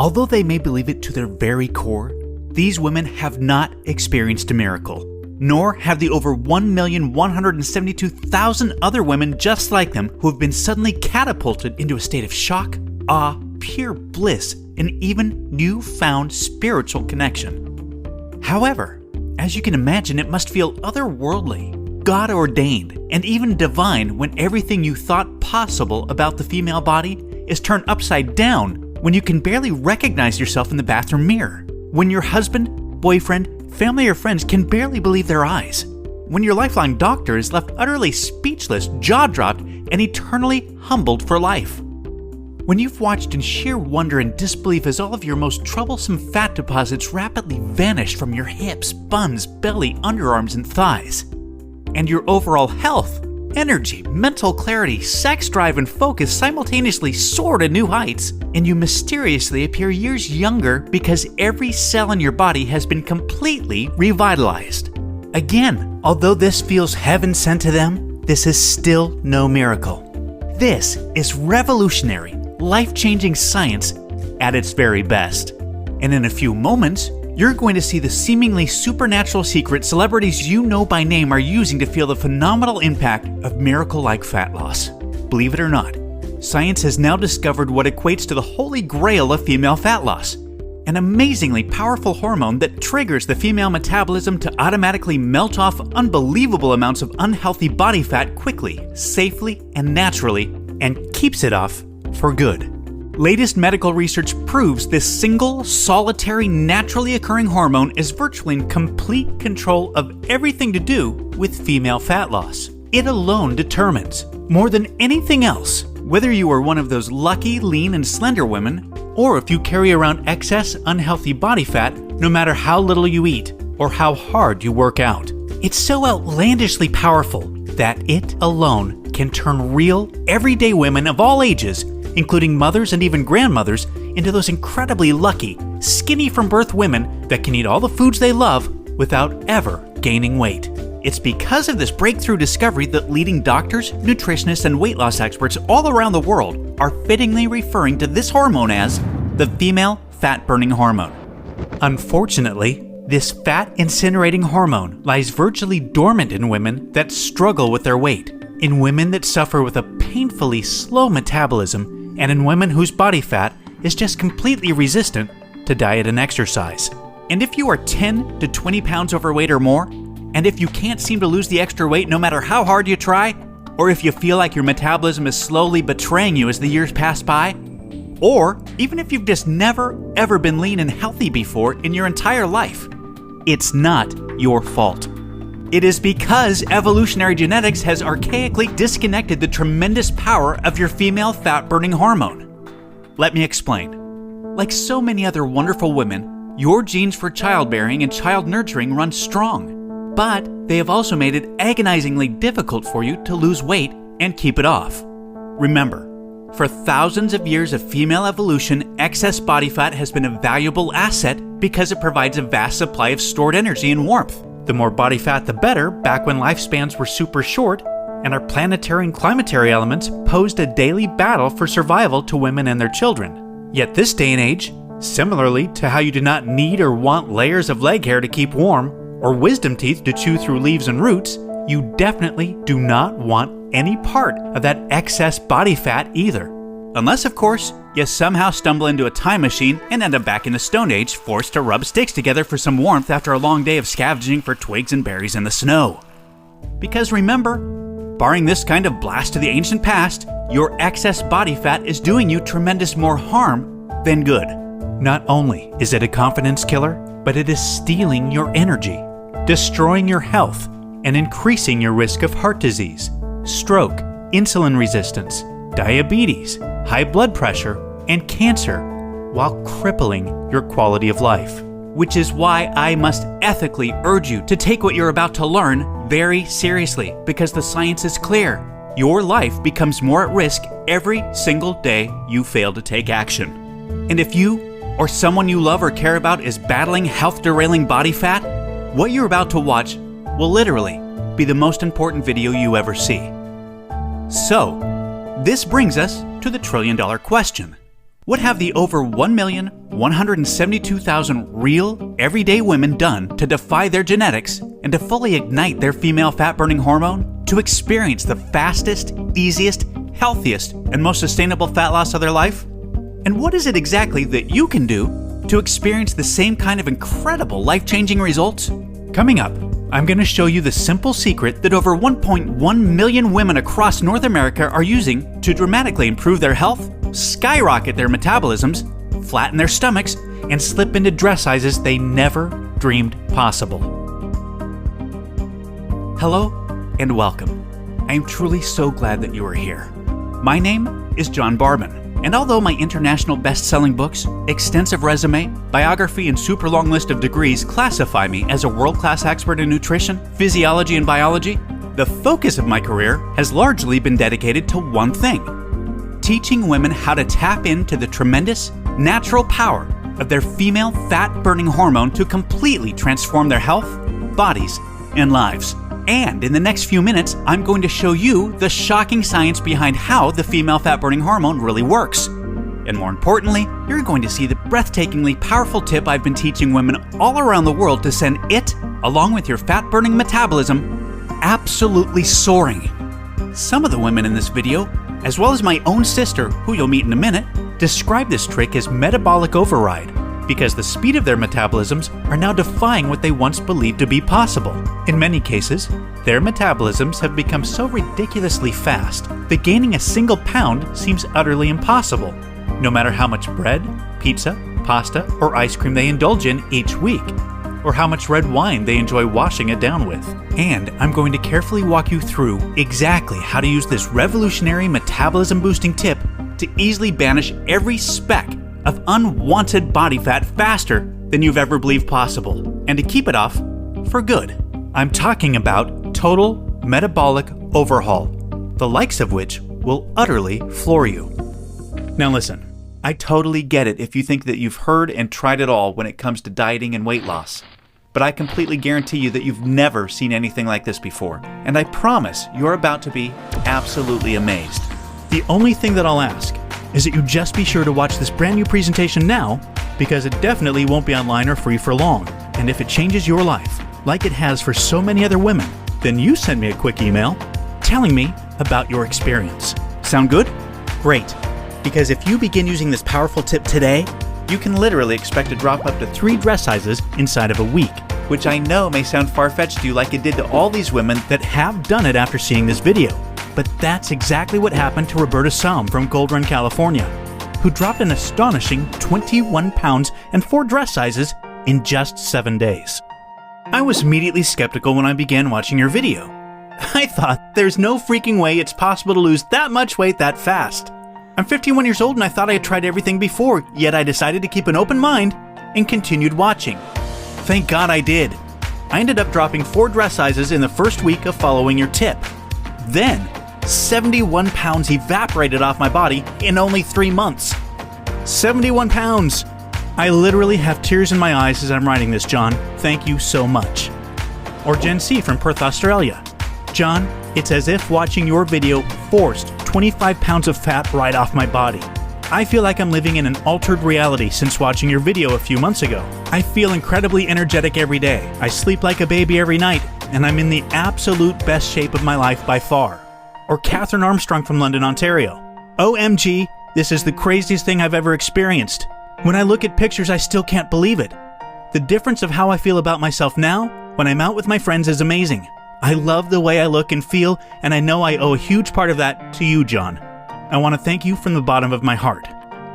Although they may believe it to their very core, these women have not experienced a miracle, nor have the over 1,172,000 other women just like them who have been suddenly catapulted into a state of shock, awe, pure bliss, and even newfound spiritual connection. However, as you can imagine, it must feel otherworldly, God-ordained, and even divine when everything you thought possible about the female body is turned upside down, when you can barely recognize yourself in the bathroom mirror, when your husband, boyfriend, family, or friends can barely believe their eyes, when your lifelong doctor is left utterly speechless, jaw-dropped, and eternally humbled for life. When you've watched in sheer wonder and disbelief as all of your most troublesome fat deposits rapidly vanish from your hips, buns, belly, underarms, and thighs, and your overall health, energy, mental clarity, sex drive, and focus simultaneously soar to new heights, and you mysteriously appear years younger because every cell in your body has been completely revitalized. Again, although this feels heaven sent to them, this is still no miracle. This is revolutionary, life-changing science at its very best. And in a few moments, you're going to see the seemingly supernatural secret celebrities you know by name are using to feel the phenomenal impact of miracle-like fat loss. Believe it or not, science has now discovered what equates to the holy grail of female fat loss, an amazingly powerful hormone that triggers the female metabolism to automatically melt off unbelievable amounts of unhealthy body fat quickly, safely, and naturally, and keeps it off for good. Latest medical research proves this single, solitary, naturally occurring hormone is virtually in complete control of everything to do with female fat loss. It alone determines, more than anything else, whether you are one of those lucky, lean, and slender women, or if you carry around excess, unhealthy body fat no matter how little you eat or how hard you work out. It's so outlandishly powerful that it alone can turn real, everyday women of all ages, including mothers and even grandmothers, into those incredibly lucky, skinny from birth women that can eat all the foods they love without ever gaining weight. It's because of this breakthrough discovery that leading doctors, nutritionists, and weight loss experts all around the world are fittingly referring to this hormone as the female fat-burning hormone. Unfortunately, this fat-incinerating hormone lies virtually dormant in women that struggle with their weight, in women that suffer with a painfully slow metabolism, and in women whose body fat is just completely resistant to diet and exercise. And if you are 10 to 20 pounds overweight or more, and if you can't seem to lose the extra weight no matter how hard you try, or if you feel like your metabolism is slowly betraying you as the years pass by, or even if you've just never ever been lean and healthy before in your entire life, it's not your fault. It is because evolutionary genetics has archaically disconnected the tremendous power of your female fat-burning hormone. Let me explain. Like so many other wonderful women, your genes for childbearing and child nurturing run strong, but they have also made it agonizingly difficult for you to lose weight and keep it off. Remember, for thousands of years of female evolution, excess body fat has been a valuable asset because it provides a vast supply of stored energy and warmth. The more body fat, the better, back when lifespans were super short, and our planetary and climatary elements posed a daily battle for survival to women and their children. Yet this day and age, similarly to how you do not need or want layers of leg hair to keep warm, or wisdom teeth to chew through leaves and roots, you definitely do not want any part of that excess body fat either. Unless, of course, you somehow stumble into a time machine and end up back in the Stone Age, forced to rub sticks together for some warmth after a long day of scavenging for twigs and berries in the snow. Because remember, barring this kind of blast to the ancient past, your excess body fat is doing you tremendous more harm than good. Not only is it a confidence killer, but it is stealing your energy, destroying your health, and increasing your risk of heart disease, stroke, insulin resistance, diabetes, high blood pressure, and cancer, while crippling your quality of life. Which is why I must ethically urge you to take what you're about to learn very seriously, because the science is clear. Your life becomes more at risk every single day you fail to take action. And if you or someone you love or care about is battling health-derailing body fat, what you're about to watch will literally be the most important video you ever see. So, this brings us to the $1 trillion question. What have the over 1,172,000 real, everyday women done to defy their genetics and to fully ignite their female fat-burning hormone to experience the fastest, easiest, healthiest, and most sustainable fat loss of their life? And what is it exactly that you can do to experience the same kind of incredible life-changing results? Coming up, I'm going to show you the simple secret that over 1.1 million women across North America are using to dramatically improve their health, skyrocket their metabolisms, flatten their stomachs, and slip into dress sizes they never dreamed possible. Hello and welcome. I am truly so glad that you are here. My name is John Barban, and although my international best-selling books, extensive resume, biography, and super long list of degrees classify me as a world-class expert in nutrition, physiology, and biology, the focus of my career has largely been dedicated to one thing: teaching women how to tap into the tremendous, natural power of their female fat-burning hormone to completely transform their health, bodies, and lives. And in the next few minutes, I'm going to show you the shocking science behind how the female fat-burning hormone really works. And more importantly, you're going to see the breathtakingly powerful tip I've been teaching women all around the world to send it, along with your fat-burning metabolism, absolutely soaring. Some of the women in this video, as well as my own sister, who you'll meet in a minute, describe this trick as metabolic override, because the speed of their metabolisms are now defying what they once believed to be possible. In many cases, their metabolisms have become so ridiculously fast that gaining a single pound seems utterly impossible, no matter how much bread, pizza, pasta, or ice cream they indulge in each week, or how much red wine they enjoy washing it down with. And I'm going to carefully walk you through exactly how to use this revolutionary metabolism-boosting tip to easily banish every speck of unwanted body fat faster than you've ever believed possible, and to keep it off for good. I'm talking about total metabolic overhaul, the likes of which will utterly floor you. Now listen, I totally get it if you think that you've heard and tried it all when it comes to dieting and weight loss, but I completely guarantee you that you've never seen anything like this before, and I promise you're about to be absolutely amazed. The only thing that I'll ask is that you just be sure to watch this brand new presentation now, because it definitely won't be online or free for long. And if it changes your life, like it has for so many other women, then you send me a quick email telling me about your experience. Sound good? Great. Because if you begin using this powerful tip today, you can literally expect to drop up to 3 dress sizes inside of a week, which I know may sound far-fetched to you like it did to all these women that have done it after seeing this video. But that's exactly what happened to Roberta Salm from Gold Run, California, who dropped an astonishing 21 pounds and 4 dress sizes in just 7 days. I was immediately skeptical when I began watching your video. I thought, there's no freaking way it's possible to lose that much weight that fast. I'm 51 years old and I thought I had tried everything before, yet I decided to keep an open mind and continued watching. Thank God I did. I ended up dropping 4 dress sizes in the first week of following your tip. Then, 71 pounds evaporated off my body in only 3 months. 71 pounds! I literally have tears in my eyes as I'm writing this, John. Thank you so much. Or Jen C. from Perth, Australia. John, it's as if watching your video forced 25 pounds of fat right off my body. I feel like I'm living in an altered reality since watching your video a few months ago. I feel incredibly energetic every day. I sleep like a baby every night, and I'm in the absolute best shape of my life by far. Or Catherine Armstrong from London, Ontario. OMG, this is the craziest thing I've ever experienced. When I look at pictures, I still can't believe it. The difference of how I feel about myself now when I'm out with my friends is amazing. I love the way I look and feel, and I know I owe a huge part of that to you, John. I want to thank you from the bottom of my heart.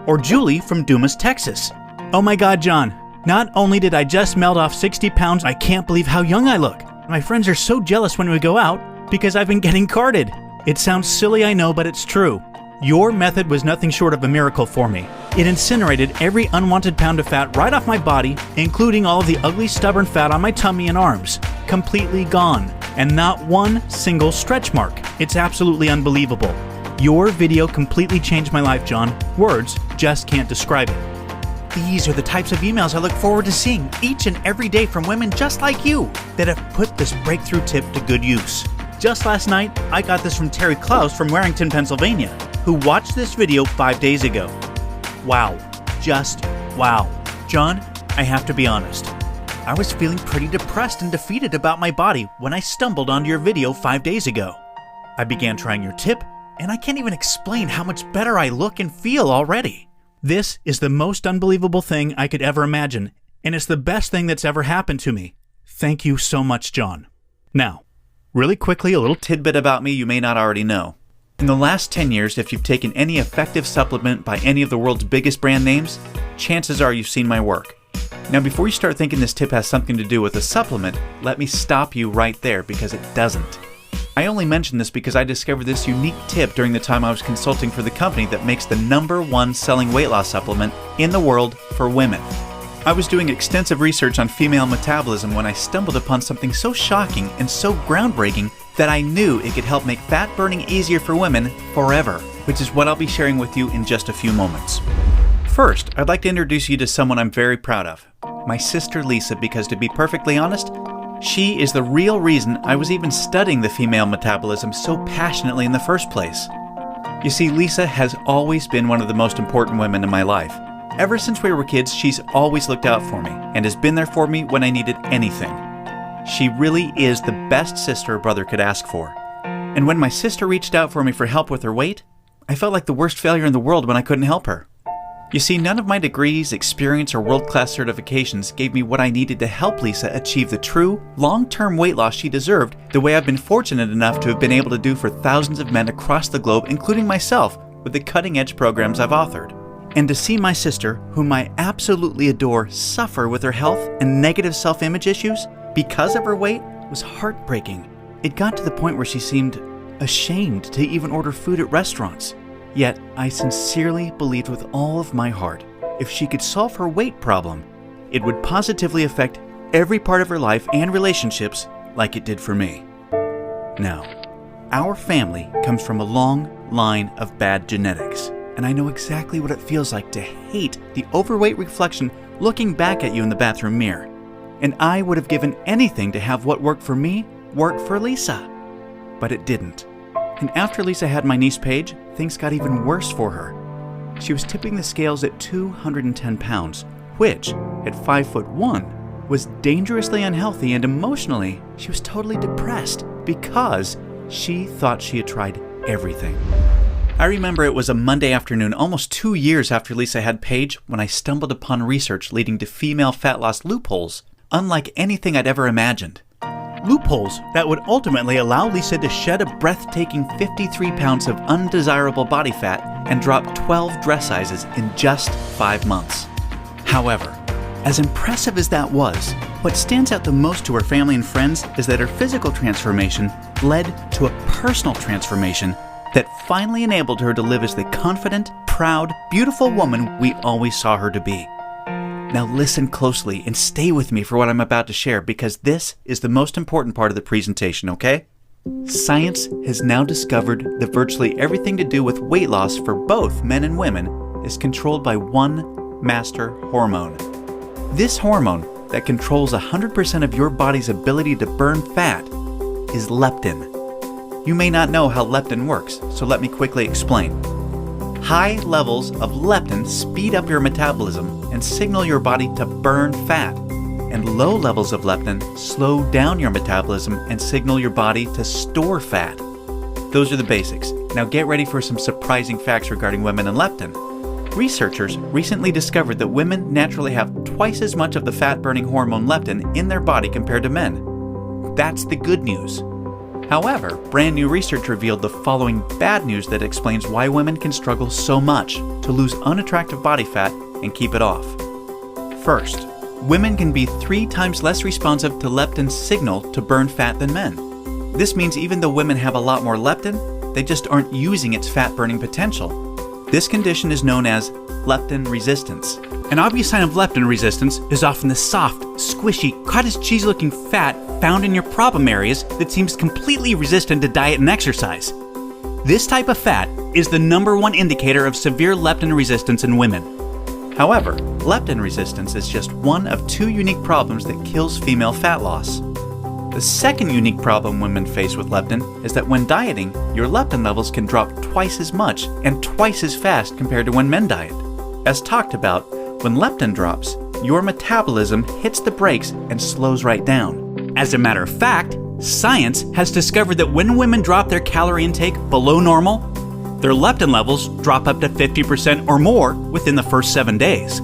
Or Julie from Dumas, Texas. Oh my God, John. Not only did I just melt off 60 pounds, I can't believe how young I look. My friends are so jealous when we go out because I've been getting carded. It sounds silly, I know, but it's true. Your method was nothing short of a miracle for me. It incinerated every unwanted pound of fat right off my body, including all of the ugly, stubborn fat on my tummy and arms. Completely gone. And not one single stretch mark. It's absolutely unbelievable. Your video completely changed my life, John. Words just can't describe it. These are the types of emails I look forward to seeing each and every day from women just like you that have put this breakthrough tip to good use. Just last night, I got this from Terry Klaus from Warrington, Pennsylvania, who watched this video 5 days ago. Wow. Just wow. John, I have to be honest. I was feeling pretty depressed and defeated about my body when I stumbled onto your video 5 days ago. I began trying your tip, and I can't even explain how much better I look and feel already. This is the most unbelievable thing I could ever imagine, and it's the best thing that's ever happened to me. Thank you so much, John. Now, really quickly, a little tidbit about me you may not already know. In the last 10 years, if you've taken any effective supplement by any of the world's biggest brand names, chances are you've seen my work. Now, before you start thinking this tip has something to do with a supplement, let me stop you right there because it doesn't. I only mention this because I discovered this unique tip during the time I was consulting for the company that makes the #1 selling weight loss supplement in the world for women. I was doing extensive research on female metabolism when I stumbled upon something so shocking and so groundbreaking that I knew it could help make fat burning easier for women forever, which is what I'll be sharing with you in just a few moments. First, I'd like to introduce you to someone I'm very proud of, my sister Lisa, because to be perfectly honest, she is the real reason I was even studying the female metabolism so passionately in the first place. You see, Lisa has always been one of the most important women in my life. Ever since we were kids, she's always looked out for me and has been there for me when I needed anything. She really is the best sister a brother could ask for. And when my sister reached out for me for help with her weight, I felt like the worst failure in the world when I couldn't help her. You see, none of my degrees, experience, or world-class certifications gave me what I needed to help Lisa achieve the true, long-term weight loss she deserved the way I've been fortunate enough to have been able to do for thousands of men across the globe, including myself, with the cutting-edge programs I've authored. And to see my sister, whom I absolutely adore, suffer with her health and negative self-image issues because of her weight was heartbreaking. It got to the point where she seemed ashamed to even order food at restaurants. Yet, I sincerely believed with all of my heart, if she could solve her weight problem, it would positively affect every part of her life and relationships like it did for me. Now, our family comes from a long line of bad genetics, and I know exactly what it feels like to hate the overweight reflection looking back at you in the bathroom mirror. And I would have given anything to have what worked for me work for Lisa. But it didn't. And after Lisa had my niece Paige, things got even worse for her. She was tipping the scales at 210 pounds, which, at 5'1", was dangerously unhealthy, and emotionally, she was totally depressed because she thought she had tried everything. I remember it was a Monday afternoon, almost 2 years after Lisa had Paige, when I stumbled upon research leading to female fat loss loopholes, unlike anything I'd ever imagined. Loopholes that would ultimately allow Lisa to shed a breathtaking 53 pounds of undesirable body fat and drop 12 dress sizes in just 5 months. However, as impressive as that was, what stands out the most to her family and friends is that her physical transformation led to a personal transformation that finally enabled her to live as the confident, proud, beautiful woman we always saw her to be. Now listen closely and stay with me for what I'm about to share, because this is the most important part of the presentation, okay? Science has now discovered that virtually everything to do with weight loss for both men and women is controlled by one master hormone. This hormone that controls 100% of your body's ability to burn fat is leptin. You may not know how leptin works, so let me quickly explain. High levels of leptin speed up your metabolism and signal your body to burn fat, and low levels of leptin slow down your metabolism and signal your body to store fat. Those are the basics. Now get ready for some surprising facts regarding women and leptin. Researchers recently discovered that women naturally have twice as much of the fat-burning hormone leptin in their body compared to men. That's the good news. However, brand new research revealed the following bad news that explains why women can struggle so much to lose unattractive body fat and keep it off. First, women can be 3 times less responsive to leptin's signal to burn fat than men. This means even though women have a lot more leptin, they just aren't using its fat-burning potential. This condition is known as leptin resistance. An obvious sign of leptin resistance is often the soft, squishy, cottage cheese-looking fat found in your problem areas that seems completely resistant to diet and exercise. This type of fat is the #1 indicator of severe leptin resistance in women. However, leptin resistance is just one of 2 unique problems that kills female fat loss. The second unique problem women face with leptin is that when dieting, your leptin levels can drop twice as much and twice as fast compared to when men diet. As talked about, when leptin drops, your metabolism hits the brakes and slows right down. As a matter of fact, science has discovered that when women drop their calorie intake below normal, their leptin levels drop up to 50% or more within the first 7 days.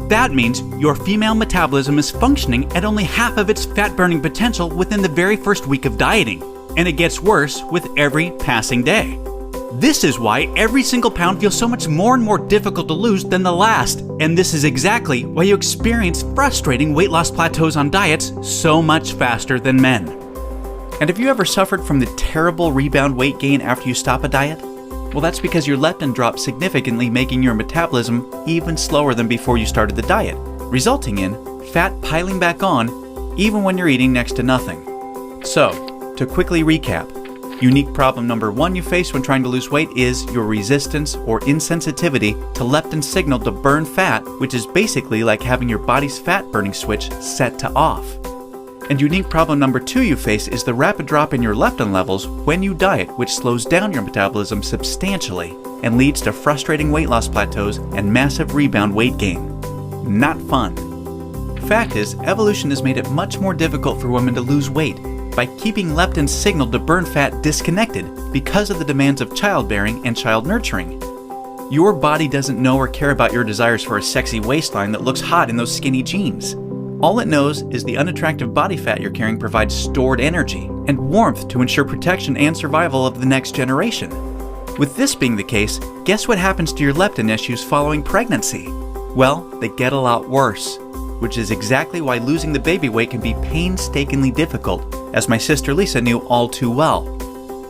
That means your female metabolism is functioning at only half of its fat-burning potential within the very first week of dieting, and it gets worse with every passing day. This is why every single pound feels so much more and more difficult to lose than the last, and this is exactly why you experience frustrating weight loss plateaus on diets so much faster than men. And have you ever suffered from the terrible rebound weight gain after you stop a diet? Well, that's because your leptin drops significantly, making your metabolism even slower than before you started the diet, resulting in fat piling back on even when you're eating next to nothing. So, to quickly recap, unique problem number 1 you face when trying to lose weight is your resistance or insensitivity to leptin's signal to burn fat, which is basically like having your body's fat-burning switch set to off. And unique problem number 2 you face is the rapid drop in your leptin levels when you diet, which slows down your metabolism substantially and leads to frustrating weight loss plateaus and massive rebound weight gain. Not fun. Fact is, evolution has made it much more difficult for women to lose weight by keeping leptin's signal to burn fat disconnected because of the demands of childbearing and child nurturing. Your body doesn't know or care about your desires for a sexy waistline that looks hot in those skinny jeans. All it knows is the unattractive body fat you're carrying provides stored energy and warmth to ensure protection and survival of the next generation. With this being the case, guess what happens to your leptin issues following pregnancy? Well, they get a lot worse, which is exactly why losing the baby weight can be painstakingly difficult, as my sister Lisa knew all too well.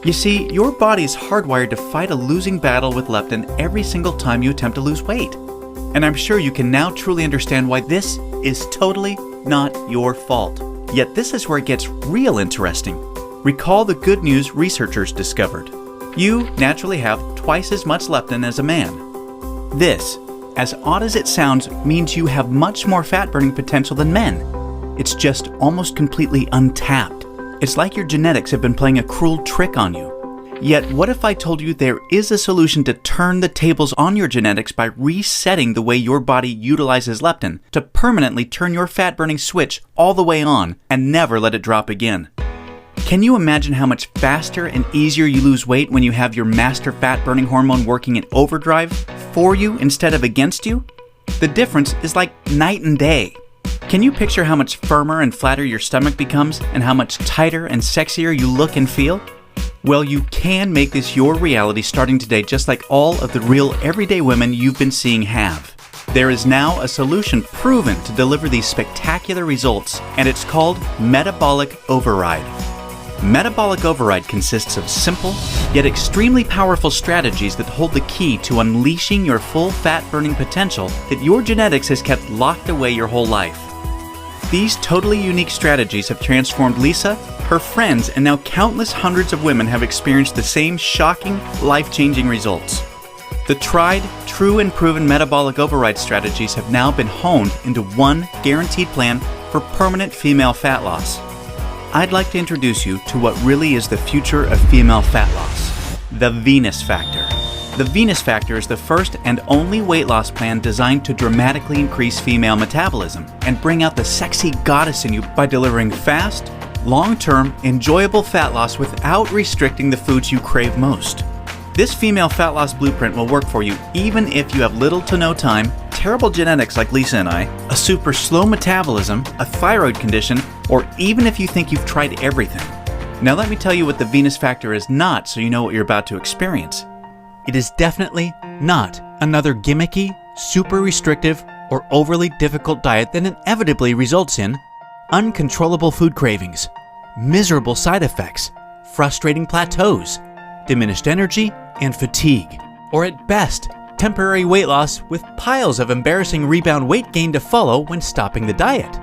You see, your body is hardwired to fight a losing battle with leptin every single time you attempt to lose weight. And I'm sure you can now truly understand why this is totally not your fault. Yet this is where it gets real interesting. Recall the good news researchers discovered. You naturally have twice as much leptin as a man. This, as odd as it sounds, means you have much more fat-burning potential than men. It's just almost completely untapped. It's like your genetics have been playing a cruel trick on you. Yet, what if I told you there is a solution to turn the tables on your genetics by resetting the way your body utilizes leptin to permanently turn your fat-burning switch all the way on and never let it drop again? Can you imagine how much faster and easier you lose weight when you have your master fat-burning hormone working in overdrive for you instead of against you? The difference is like night and day. Can you picture how much firmer and flatter your stomach becomes and how much tighter and sexier you look and feel? Well, you can make this your reality starting today, just like all of the real everyday women you've been seeing have. There is now a solution proven to deliver these spectacular results, and it's called Metabolic Override. Metabolic Override consists of simple, yet extremely powerful strategies that hold the key to unleashing your full fat-burning potential that your genetics has kept locked away your whole life. These totally unique strategies have transformed Lisa, her friends, and now countless hundreds of women have experienced the same shocking, life-changing results. The tried, true, and proven metabolic override strategies have now been honed into one guaranteed plan for permanent female fat loss. I'd like to introduce you to what really is the future of female fat loss, the Venus Factor. The Venus Factor is the first and only weight loss plan designed to dramatically increase female metabolism and bring out the sexy goddess in you by delivering fast, long-term, enjoyable fat loss without restricting the foods you crave most. This female fat loss blueprint will work for you even if you have little to no time, terrible genetics like Lisa and I, a super slow metabolism, a thyroid condition, or even if you think you've tried everything. Now let me tell you what the Venus Factor is not so you know what you're about to experience. It is definitely not another gimmicky, super restrictive, or overly difficult diet that inevitably results in uncontrollable food cravings, miserable side effects, frustrating plateaus, diminished energy, and fatigue, or at best, temporary weight loss with piles of embarrassing rebound weight gain to follow when stopping the diet.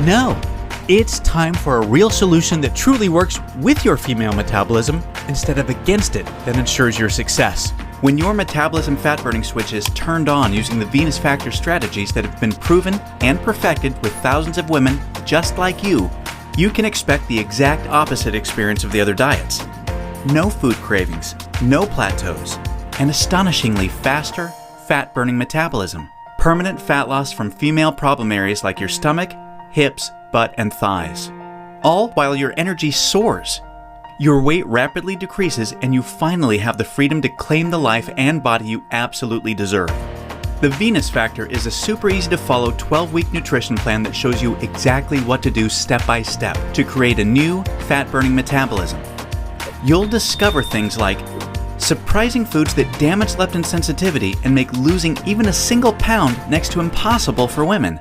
No, it's time for a real solution that truly works with your female metabolism instead of against it that ensures your success. When your metabolism fat-burning switch is turned on using the Venus Factor strategies that have been proven and perfected with thousands of women just like you can expect the exact opposite experience of the other diets. No food cravings, no plateaus, and astonishingly faster, fat-burning metabolism. Permanent fat loss from female problem areas like your stomach, hips, butt, and thighs. All while your energy soars. Your weight rapidly decreases and you finally have the freedom to claim the life and body you absolutely deserve. The Venus Factor is a super easy to follow 12-week nutrition plan that shows you exactly what to do step by step to create a new fat-burning metabolism. You'll discover things like surprising foods that damage leptin sensitivity and make losing even a single pound next to impossible for women.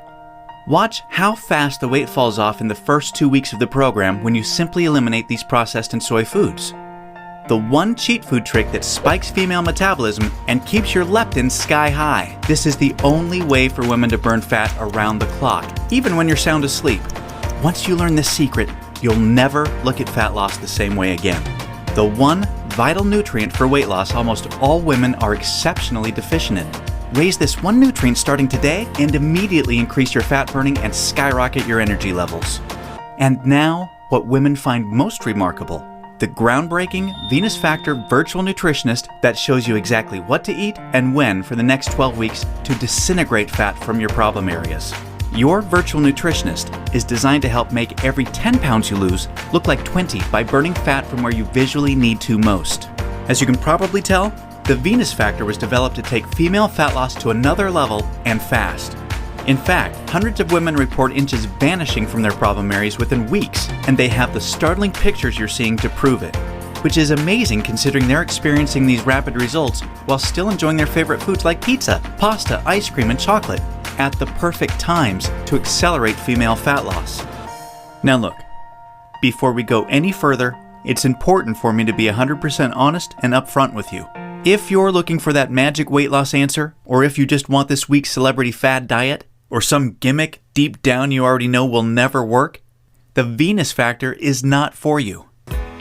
Watch how fast the weight falls off in the first 2 weeks of the program when you simply eliminate these processed and soy foods. The one cheat food trick that spikes female metabolism and keeps your leptin sky high. This is the only way for women to burn fat around the clock, even when you're sound asleep. Once you learn this secret, you'll never look at fat loss the same way again. The one vital nutrient for weight loss almost all women are exceptionally deficient in. Raise this one nutrient starting today and immediately increase your fat burning and skyrocket your energy levels. And now, what women find most remarkable. The groundbreaking Venus Factor virtual nutritionist that shows you exactly what to eat and when for the next 12 weeks to disintegrate fat from your problem areas. Your virtual nutritionist is designed to help make every 10 pounds you lose look like 20 by burning fat from where you visually need to most. As you can probably tell, the Venus Factor was developed to take female fat loss to another level and fast. In fact, hundreds of women report inches vanishing from their problem areas within weeks, and they have the startling pictures you're seeing to prove it, which is amazing considering they're experiencing these rapid results while still enjoying their favorite foods like pizza, pasta, ice cream, and chocolate at the perfect times to accelerate female fat loss. Now look, before we go any further, it's important for me to be 100% honest and upfront with you. If you're looking for that magic weight loss answer, or if you just want this week's celebrity fad diet, or some gimmick deep down you already know will never work, the Venus Factor is not for you.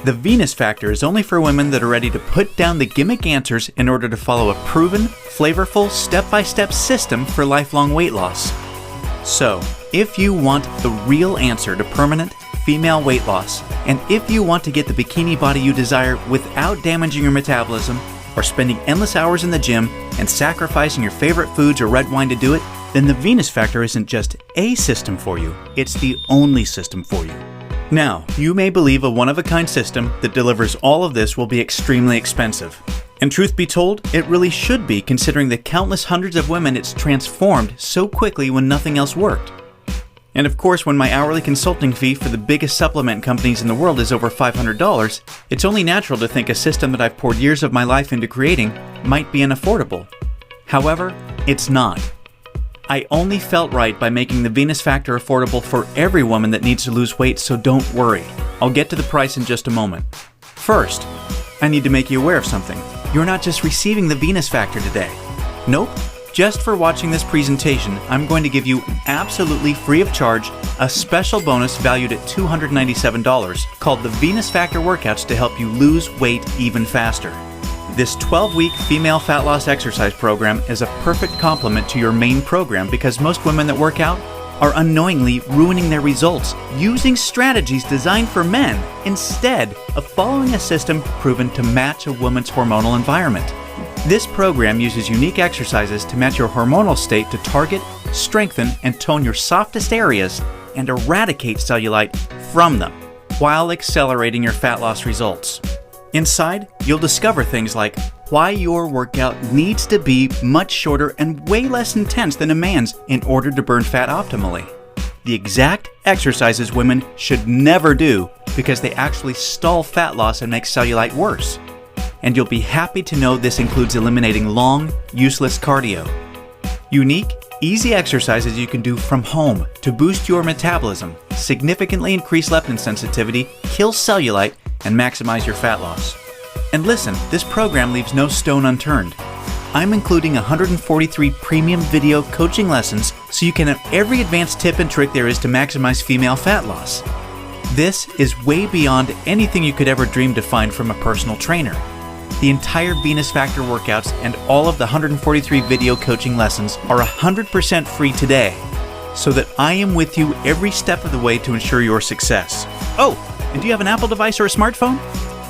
The Venus Factor is only for women that are ready to put down the gimmick answers in order to follow a proven, flavorful, step-by-step system for lifelong weight loss. So, if you want the real answer to permanent female weight loss, and if you want to get the bikini body you desire without damaging your metabolism, or spending endless hours in the gym and sacrificing your favorite foods or red wine to do it, then the Venus Factor isn't just a system for you, it's the only system for you. Now, you may believe a one-of-a-kind system that delivers all of this will be extremely expensive. And truth be told, it really should be considering the countless hundreds of women it's transformed so quickly when nothing else worked. And of course, when my hourly consulting fee for the biggest supplement companies in the world is over $500, it's only natural to think a system that I've poured years of my life into creating might be unaffordable. However, it's not. I only felt right by making the Venus Factor affordable for every woman that needs to lose weight, so don't worry. I'll get to the price in just a moment. First, I need to make you aware of something. You're not just receiving the Venus Factor today. Nope. Just for watching this presentation, I'm going to give you absolutely free of charge a special bonus valued at $297 called the Venus Factor Workouts to help you lose weight even faster. This 12-week female fat loss exercise program is a perfect complement to your main program because most women that work out are unknowingly ruining their results using strategies designed for men instead of following a system proven to match a woman's hormonal environment. This program uses unique exercises to match your hormonal state to target, strengthen, and tone your softest areas and eradicate cellulite from them while accelerating your fat loss results. Inside, you'll discover things like why your workout needs to be much shorter and way less intense than a man's in order to burn fat optimally. The exact exercises women should never do because they actually stall fat loss and make cellulite worse. And you'll be happy to know this includes eliminating long, useless cardio. Unique, easy exercises you can do from home to boost your metabolism, significantly increase leptin sensitivity, kill cellulite, and maximize your fat loss. And listen, this program leaves no stone unturned. I'm including 143 premium video coaching lessons so you can have every advanced tip and trick there is to maximize female fat loss. This is way beyond anything you could ever dream to find from a personal trainer. The entire Venus Factor workouts and all of the 143 video coaching lessons are 100% free today, so that I am with you every step of the way to ensure your success. Oh, and do you have an Apple device or a smartphone?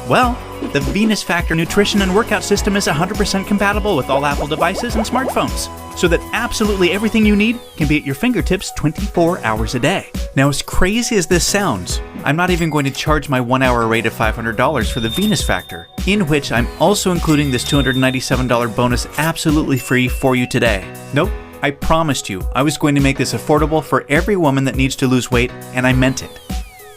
Well, the Venus Factor nutrition and workout system is 100% compatible with all Apple devices and smartphones, so that absolutely everything you need can be at your fingertips 24 hours a day. Now, as crazy as this sounds, I'm not even going to charge my 1-hour rate of $500 for the Venus Factor, in which I'm also including this $297 bonus absolutely free for you today. Nope, I promised you I was going to make this affordable for every woman that needs to lose weight, and I meant it.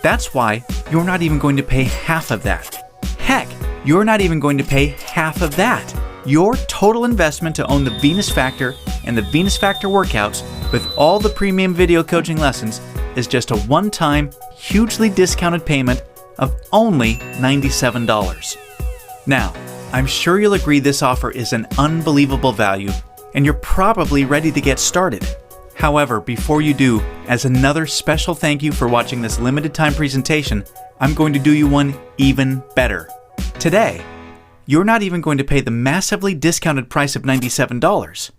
That's why you're not even going to pay half of that. Heck, you're not even going to pay half of that. Your total investment to own the Venus Factor and the Venus Factor workouts with all the premium video coaching lessons is just a one-time, hugely discounted payment of only $97. Now, I'm sure you'll agree this offer is an unbelievable value, and you're probably ready to get started. However, before you do, as another special thank you for watching this limited time presentation, I'm going to do you one even better. Today, you're not even going to pay the massively discounted price of $97.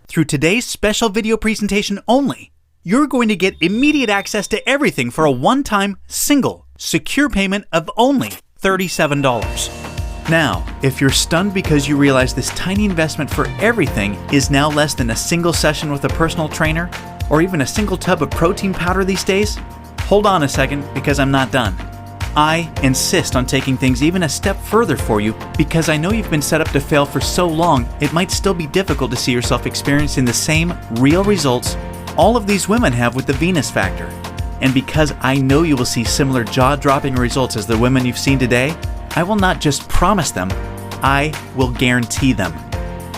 Through today's special video presentation only, you're going to get immediate access to everything for a one-time, single, secure payment of only $37. Now, if you're stunned because you realize this tiny investment for everything is now less than a single session with a personal trainer, or even a single tub of protein powder these days, hold on a second because I'm not done. I insist on taking things even a step further for you because I know you've been set up to fail for so long it might still be difficult to see yourself experiencing the same real results all of these women have with the Venus Factor. And because I know you will see similar jaw-dropping results as the women you've seen today, I will not just promise them, I will guarantee them.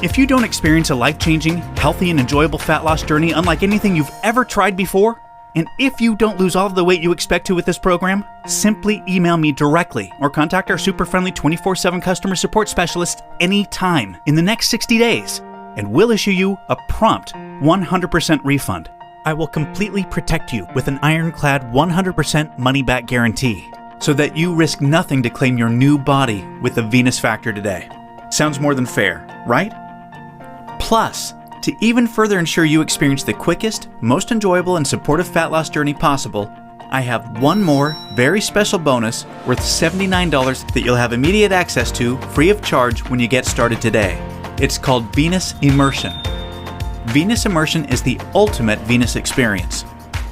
If you don't experience a life-changing, healthy, and enjoyable fat loss journey unlike anything you've ever tried before, and if you don't lose all of the weight you expect to with this program, simply email me directly or contact our super friendly 24/7 customer support specialist anytime in the next 60 days, and we'll issue you a prompt 100% refund. I will completely protect you with an ironclad 100% money-back guarantee, so that you risk nothing to claim your new body with the Venus Factor today. Sounds more than fair, right? Plus, to even further ensure you experience the quickest, most enjoyable, and supportive fat loss journey possible, I have one more very special bonus worth $79 that you'll have immediate access to free of charge when you get started today. It's called Venus Immersion. Venus Immersion is the ultimate Venus experience.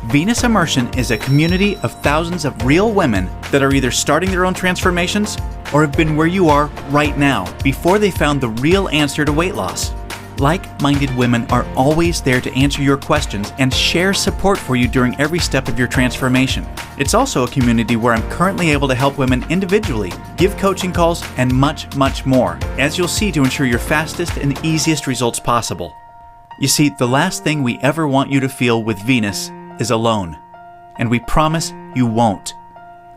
Venus Immersion is a community of thousands of real women that are either starting their own transformations or have been where you are right now before they found the real answer to weight loss. Like-minded women are always there to answer your questions and share support for you during every step of your transformation. It's also a community where I'm currently able to help women individually, give coaching calls, and much, much more, as you'll see, to ensure your fastest and easiest results possible. You see, the last thing we ever want you to feel with Venus is alone, and we promise you won't.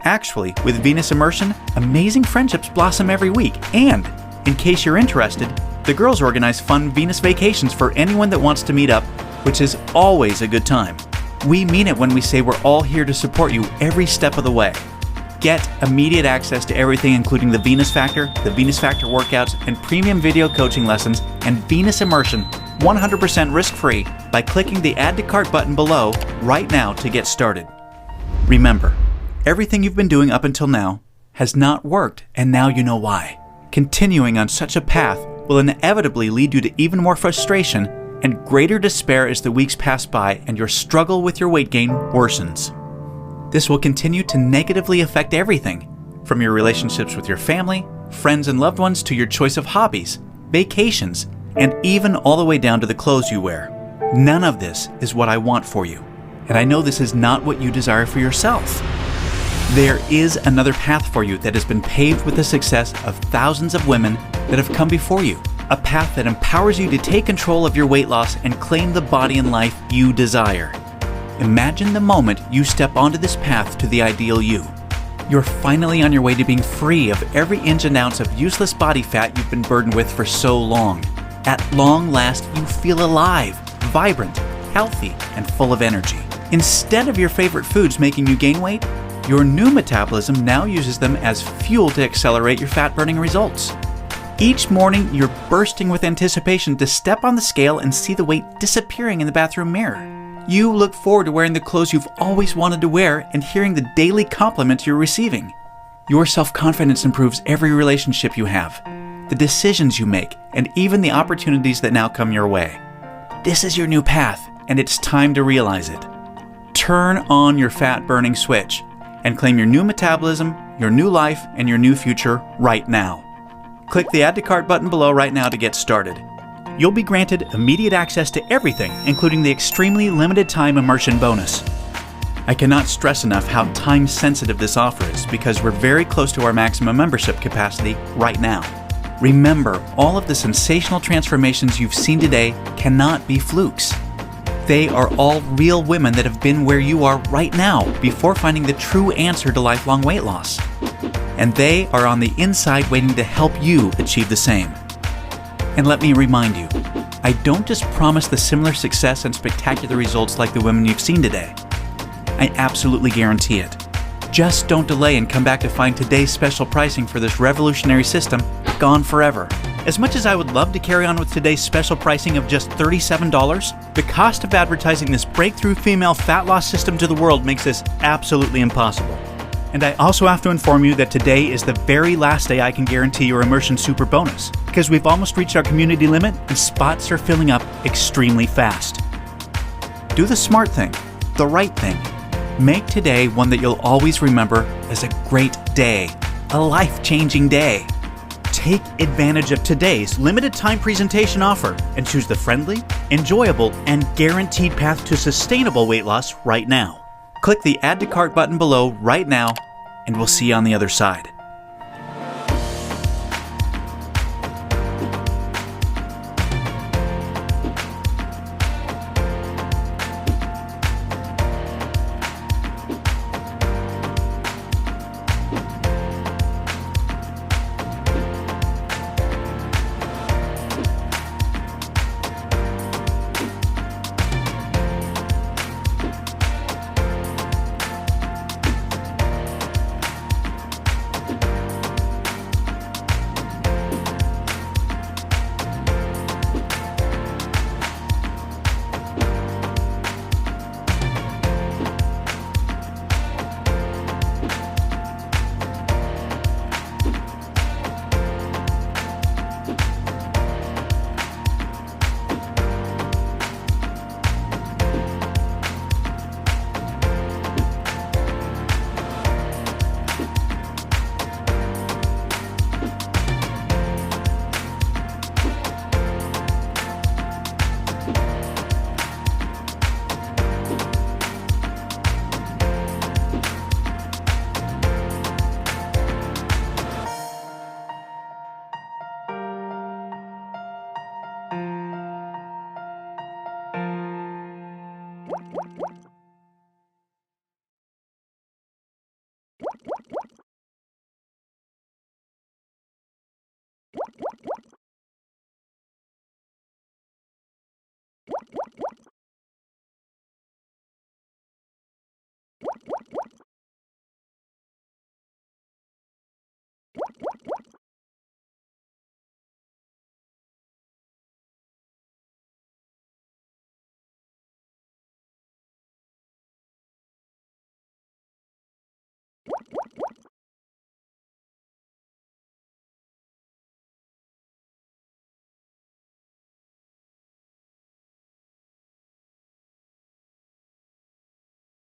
Actually, with Venus Immersion, amazing friendships blossom every week, and in case you're interested, the girls organize fun Venus vacations for anyone that wants to meet up, which is always a good time. We mean it when we say we're all here to support you every step of the way. Get immediate access to everything, including the Venus Factor workouts, and premium video coaching lessons, and Venus Immersion 100% risk-free by clicking the Add to Cart button below right now to get started. Remember, everything you've been doing up until now has not worked, and now you know why. Continuing on such a path will inevitably lead you to even more frustration and greater despair as the weeks pass by and your struggle with your weight gain worsens. This will continue to negatively affect everything, from your relationships with your family, friends, and loved ones to your choice of hobbies, vacations, and even all the way down to the clothes you wear. None of this is what I want for you, and I know this is not what you desire for yourself. There is another path for you that has been paved with the success of thousands of women that have come before you, a path that empowers you to take control of your weight loss and claim the body and life you desire. Imagine the moment you step onto this path to the ideal you. You're finally on your way to being free of every inch and ounce of useless body fat you've been burdened with for so long. At long last, you feel alive, vibrant, healthy, and full of energy. Instead of your favorite foods making you gain weight, your new metabolism now uses them as fuel to accelerate your fat-burning results. Each morning, you're bursting with anticipation to step on the scale and see the weight disappearing in the bathroom mirror. You look forward to wearing the clothes you've always wanted to wear and hearing the daily compliments you're receiving. Your self-confidence improves every relationship you have, the decisions you make, and even the opportunities that now come your way. This is your new path, and it's time to realize it. Turn on your fat-burning switch and claim your new metabolism, your new life, and your new future right now. Click the Add to Cart button below right now to get started. You'll be granted immediate access to everything, including the extremely limited time immersion bonus. I cannot stress enough how time-sensitive this offer is because we're very close to our maximum membership capacity right now. Remember, all of the sensational transformations you've seen today cannot be flukes. They are all real women that have been where you are right now before finding the true answer to lifelong weight loss. And they are on the inside waiting to help you achieve the same. And let me remind you, I don't just promise the similar success and spectacular results like the women you've seen today. I absolutely guarantee it. Just don't delay and come back to find today's special pricing for this revolutionary system gone forever. As much as I would love to carry on with today's special pricing of just $37, the cost of advertising this breakthrough female fat loss system to the world makes this absolutely impossible. And I also have to inform you that today is the very last day I can guarantee your Immersion Super Bonus, because we've almost reached our community limit and spots are filling up extremely fast. Do the smart thing, the right thing. Make today one that you'll always remember as a great day, a life-changing day. Take advantage of today's limited time presentation offer and choose the friendly, enjoyable, and guaranteed path to sustainable weight loss right now. Click the Add to Cart button below right now, and we'll see you on the other side.